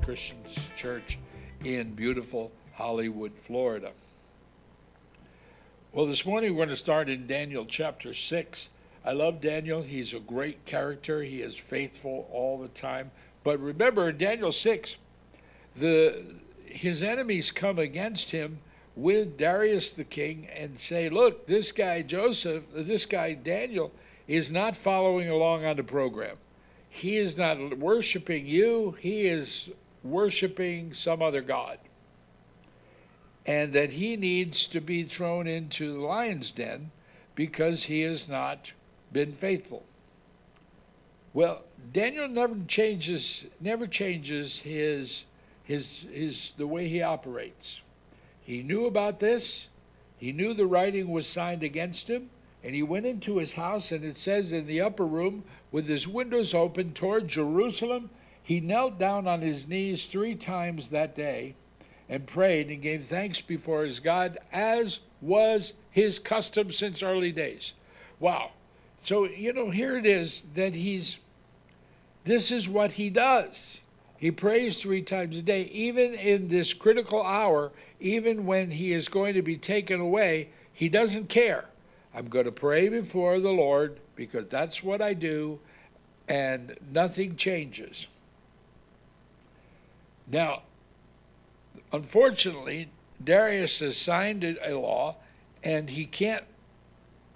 Christian church in beautiful Hollywood, Florida. Well, this morning we're going to start in Daniel chapter 6. I love Daniel. He's a great character. He is faithful all the time. But remember, in Daniel 6, his enemies come against him with Darius the king and say, look, this guy Daniel is not following along on the program. He is not worshiping you. He is worshiping some other god. And that he needs to be thrown into the lion's den because he has not been faithful. Well, Daniel never changes his the way he operates. He knew about this. He knew the writing was signed against him, and he went into his house, and it says in the upper room, with his windows open toward Jerusalem, he knelt down on his knees 3 times that day and prayed and gave thanks before his God, as was his custom since early days. Wow. So, here it is that this is what he does. He prays 3 times a day, even in this critical hour, even when he is going to be taken away. He doesn't care. I'm going to pray before the Lord because that's what I do, and nothing changes. Now, unfortunately, Darius has signed a law, and he can't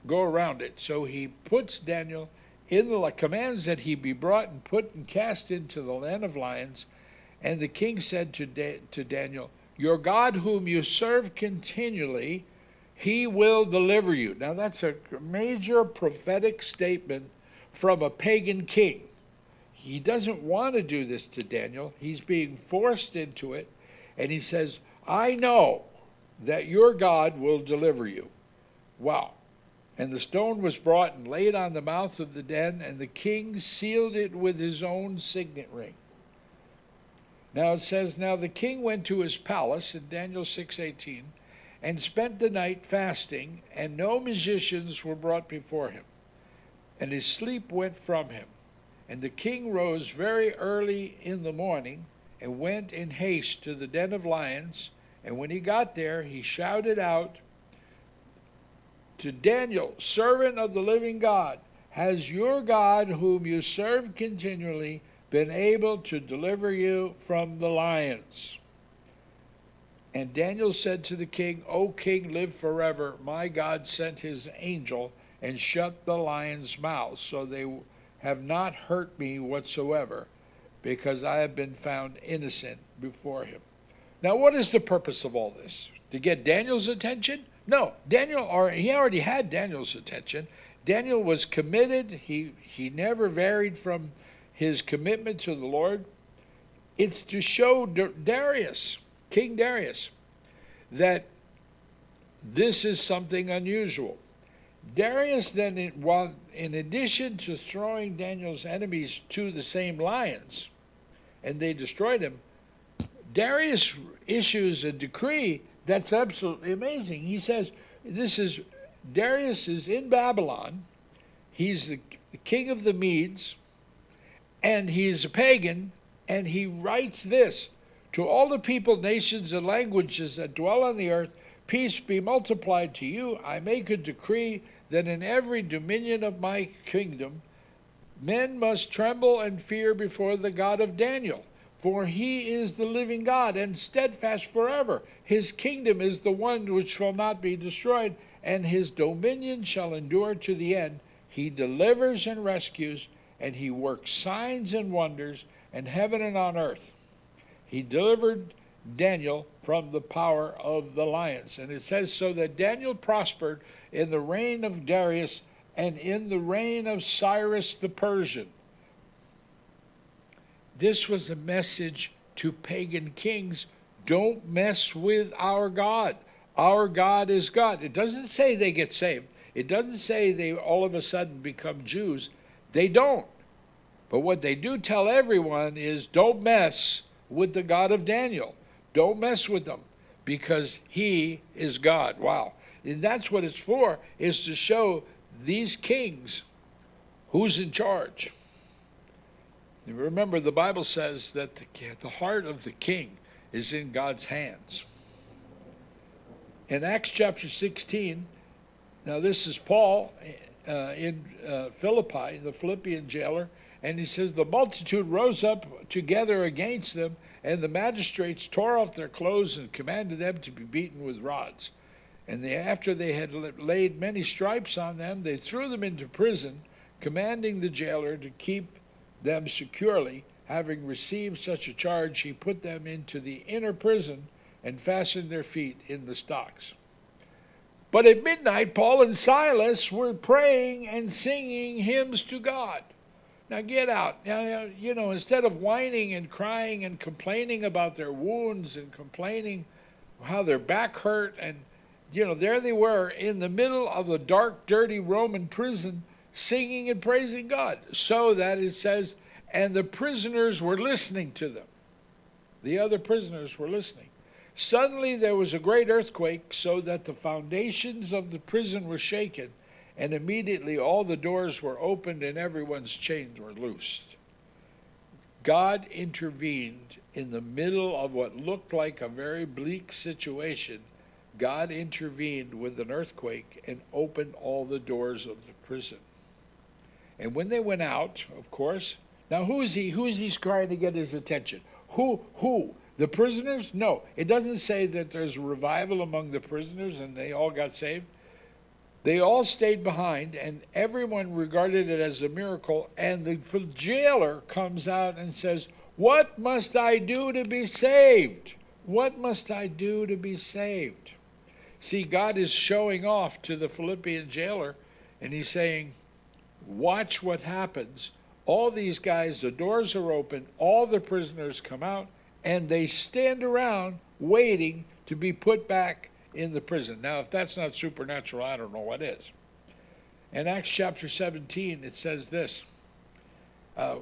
go around it. So he puts Daniel in the commands that he be brought and put and cast into the den of lions. And the king said to Daniel, your God whom you serve continually, he will deliver you. Now that's a major prophetic statement from a pagan king. He doesn't want to do this to Daniel. He's being forced into it. And he says, I know that your God will deliver you. Wow. And the stone was brought and laid on the mouth of the den, and the king sealed it with his own signet ring. Now it says, now the king went to his palace in Daniel 6:18 and spent the night fasting, and no musicians were brought before him. And his sleep went from him. And the king rose very early in the morning and went in haste to the den of lions. And when he got there, he shouted out to Daniel, servant of the living God, has your God, whom you serve continually, been able to deliver you from the lions? And Daniel said to the king, O king, live forever. My God sent his angel and shut the lions' mouths, so they have not hurt me whatsoever, because I have been found innocent before him. Now, what is the purpose of all this? To get Daniel's attention? No, he already had Daniel's attention. Daniel was committed. He never varied from his commitment to the Lord. It's to show Darius, King Darius, that this is something unusual. Darius then, in addition to throwing Daniel's enemies to the same lions, and they destroyed him, Darius issues a decree that's absolutely amazing. He says, Darius is in Babylon. He's the king of the Medes, and he's a pagan, and he writes this, to all the people, nations, and languages that dwell on the earth, peace be multiplied to you. I make a decree that in every dominion of my kingdom, men must tremble and fear before the God of Daniel. For he is the living God and steadfast forever. His kingdom is the one which shall not be destroyed, and his dominion shall endure to the end. He delivers and rescues, and he works signs and wonders in heaven and on earth. He delivered Daniel from the power of the lions. And it says, so that Daniel prospered in the reign of Darius and in the reign of Cyrus the Persian. This was a message to pagan kings. Don't mess with our God. Our God is God. It doesn't say they get saved. It doesn't say they all of a sudden become Jews. They don't. But what they do tell everyone is don't mess with the God of Daniel. Don't mess with them because he is God. Wow. And that's what it's for, is to show these kings who's in charge. You remember, the Bible says that the heart of the king is in God's hands. In Acts chapter 16, now this is Paul in Philippi, the Philippian jailer, and he says, the multitude rose up together against them, and the magistrates tore off their clothes and commanded them to be beaten with rods. And after they had laid many stripes on them, they threw them into prison, commanding the jailer to keep them securely. Having received such a charge, he put them into the inner prison and fastened their feet in the stocks. But at midnight, Paul and Silas were praying and singing hymns to God. Now get out. Now, instead of whining and crying and complaining about their wounds and complaining how their back hurt, and there they were in the middle of a dark, dirty Roman prison singing and praising God. So that it says, and the prisoners were listening to them. The other prisoners were listening. Suddenly there was a great earthquake, so that the foundations of the prison were shaken, and immediately all the doors were opened and everyone's chains were loosed. God intervened in the middle of what looked like a very bleak situation. God intervened with an earthquake and opened all the doors of the prison. And when they went out, of course, now who is he trying to get his attention? Who? The prisoners? No, it doesn't say that there's a revival among the prisoners and they all got saved. They all stayed behind, and everyone regarded it as a miracle. And the jailer comes out and says, what must I do to be saved? What must I do to be saved? See, God is showing off to the Philippian jailer, and he's saying, watch what happens. All these guys, the doors are open, all the prisoners come out, and they stand around waiting to be put back in the prison. Now, if that's not supernatural, I don't know what is. In Acts chapter 17, it says this. When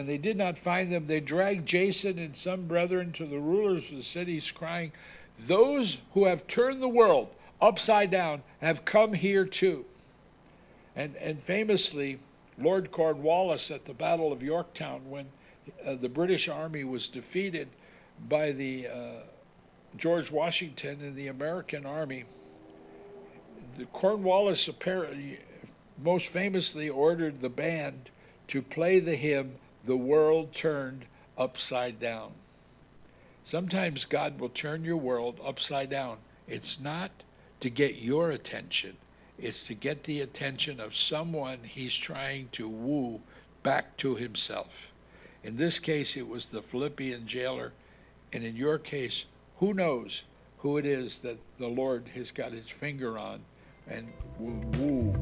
they did not find them, they dragged Jason and some brethren to the rulers of the cities, crying, those who have turned the world upside down have come here too. And famously, Lord Cornwallis at the Battle of Yorktown, when the British Army was defeated by the George Washington and the American Army, the Cornwallis apparently most famously ordered the band to play the hymn, The World Turned Upside Down. Sometimes God will turn your world upside down. It's not to get your attention. It's to get the attention of someone he's trying to woo back to himself. In this case, it was the Philippian jailer. And in your case, who knows who it is that the Lord has got his finger on and will woo